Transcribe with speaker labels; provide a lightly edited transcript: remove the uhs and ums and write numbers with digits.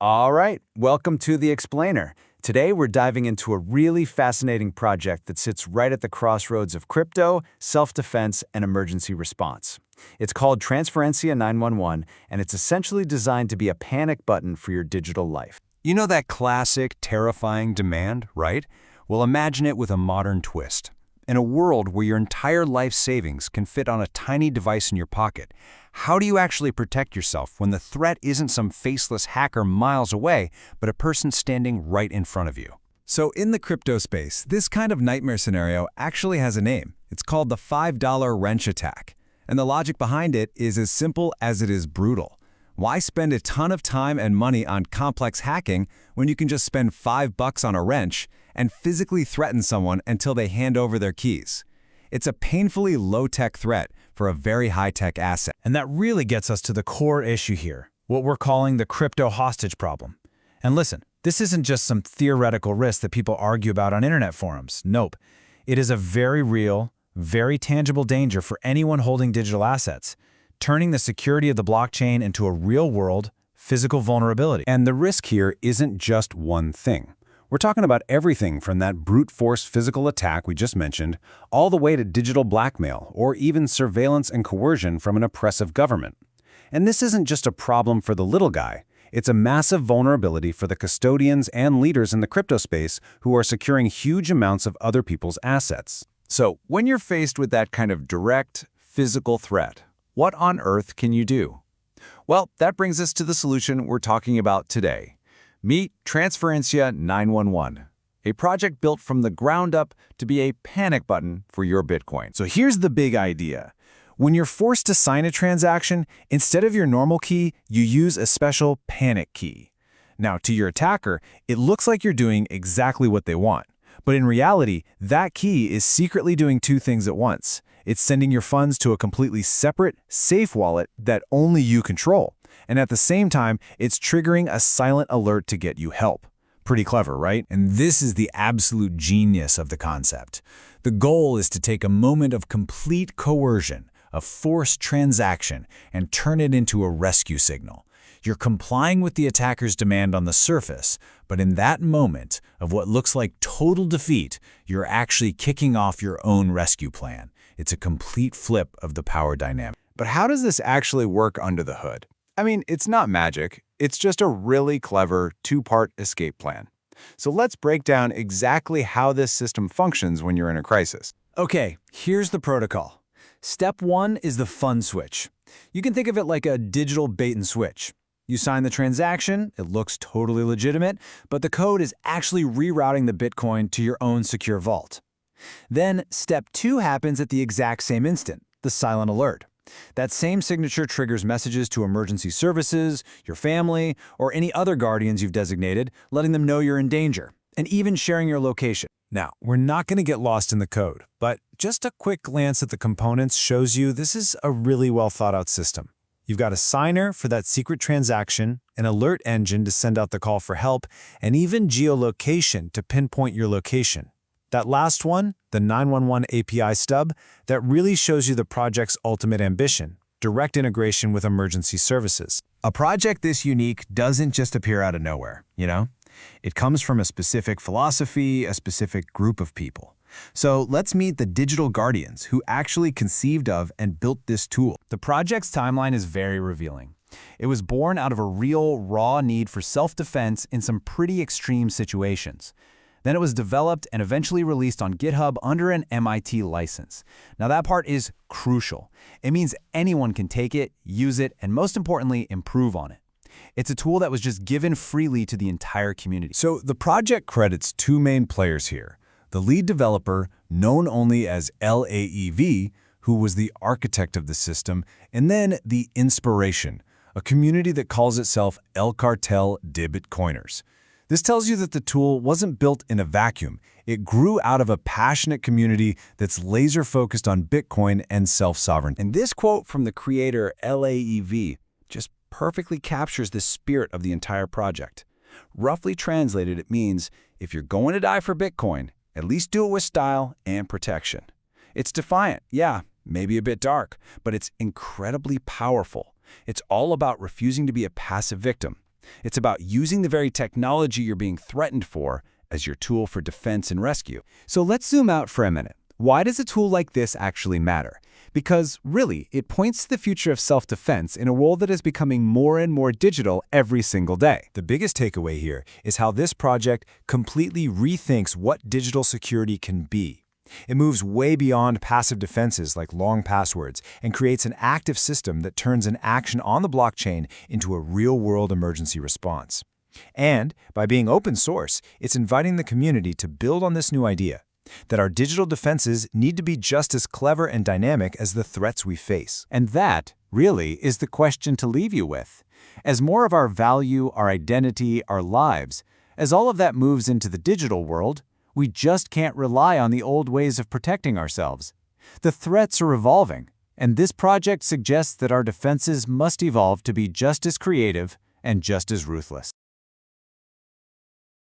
Speaker 1: All right, welcome to The Explainer. Today we're diving into a really fascinating project that sits right at the crossroads of crypto, self-defense, and emergency response. It's called Transfer911, and it's essentially designed to be a panic button for your digital life.
Speaker 2: You know that classic, terrifying demand, right? Well, imagine it with a modern twist. In a world where your entire life savings can fit on a tiny device in your pocket, how do you actually protect yourself when the threat isn't some faceless hacker miles away, but a person standing right in front of you?
Speaker 3: So in the crypto space, this kind of nightmare scenario actually has a name. It's called the $5 wrench attack. And the logic behind it is as simple as it is brutal. Why spend a ton of time and money on complex hacking when you can just spend $5 on a wrench and physically threaten someone until they hand over their keys? It's a painfully low-tech threat for a very high-tech asset.
Speaker 4: And that really gets us to the core issue here, what we're calling the crypto hostage problem. And listen, this isn't just some theoretical risk that people argue about on internet forums. Nope. It is a very real, very tangible danger for anyone holding digital assets, turning the security of the blockchain into a real-world, physical vulnerability.
Speaker 2: And the risk here isn't just one thing. We're talking about everything from that brute force physical attack we just mentioned, all the way to digital blackmail, or even surveillance and coercion from an oppressive government. And this isn't just a problem for the little guy. It's a massive vulnerability for the custodians and leaders in the crypto space who are securing huge amounts of other people's assets.
Speaker 1: So, when you're faced with that kind of direct, physical threat, what on earth can you do? Well, that brings us to the solution we're talking about today. Meet Transfer911, a project built from the ground up to be a panic button for your Bitcoin.
Speaker 4: So here's the big idea. When you're forced to sign a transaction, instead of your normal key, you use a special panic key. Now, to your attacker, it looks like you're doing exactly what they want. But in reality, that key is secretly doing two things at once. It's sending your funds to a completely separate, safe wallet that only you control. And at the same time, it's triggering a silent alert to get you help. Pretty clever, right? And this is the absolute genius of the concept. The goal is to take a moment of complete coercion, a forced transaction, and turn it into a rescue signal. You're complying with the attacker's demand on the surface, but in that moment of what looks like total defeat, you're actually kicking off your own rescue plan. It's a complete flip of the power dynamic.
Speaker 1: But how does this actually work under the hood? I mean, it's not magic. It's just a really clever two-part escape plan. So let's break down exactly how this system functions when you're in a crisis.
Speaker 4: Okay, here's the protocol. Step 1 is the fun switch. You can think of it like a digital bait and switch. You sign the transaction, it looks totally legitimate, but the code is actually rerouting the Bitcoin to your own secure vault. Then step 2 happens at the exact same instant, the silent alert. That same signature triggers messages to emergency services, your family, or any other guardians you've designated, letting them know you're in danger, and even sharing your location.
Speaker 3: Now, we're not going to get lost in the code, but just a quick glance at the components shows you this is a really well thought out system. You've got a signer for that secret transaction, an alert engine to send out the call for help, and even geolocation to pinpoint your location. That last one, the 911 API stub, that really shows you the project's ultimate ambition, direct integration with emergency services.
Speaker 4: A project this unique doesn't just appear out of nowhere, you know? It comes from a specific philosophy, a specific group of people. So let's meet the digital guardians who actually conceived of and built this tool. The project's timeline is very revealing. It was born out of a real, raw need for self-defense in some pretty extreme situations. Then it was developed and eventually released on GitHub under an MIT license. Now that part is crucial. It means anyone can take it, use it, and most importantly, improve on it. It's a tool that was just given freely to the entire community.
Speaker 3: So the project credits two main players here. The lead developer, known only as LAEV, who was the architect of the system, and then the inspiration, a community that calls itself El Cartel de Bitcoiners. This tells you that the tool wasn't built in a vacuum. It grew out of a passionate community that's laser-focused on Bitcoin and self-sovereignty.
Speaker 1: And this quote from the creator LAEV just perfectly captures the spirit of the entire project. Roughly translated, it means, if you're going to die for Bitcoin, at least do it with style and protection. It's defiant, yeah, maybe a bit dark, but it's incredibly powerful. It's all about refusing to be a passive victim. It's about using the very technology you're being threatened for as your tool for defense and rescue. So let's zoom out for a minute. Why does a tool like this actually matter? Because, really, it points to the future of self-defense in a world that is becoming more and more digital every single day.
Speaker 3: The biggest takeaway here is how this project completely rethinks what digital security can be. It moves way beyond passive defenses like long passwords and creates an active system that turns an action on the blockchain into a real-world emergency response. And by being open source, it's inviting the community to build on this new idea that our digital defenses need to be just as clever and dynamic as the threats we face.
Speaker 1: And that, really, is the question to leave you with. As more of our value, our identity, our lives, as all of that moves into the digital world, we just can't rely on the old ways of protecting ourselves. The threats are evolving, and this project suggests that our defenses must evolve to be just as creative and just as ruthless.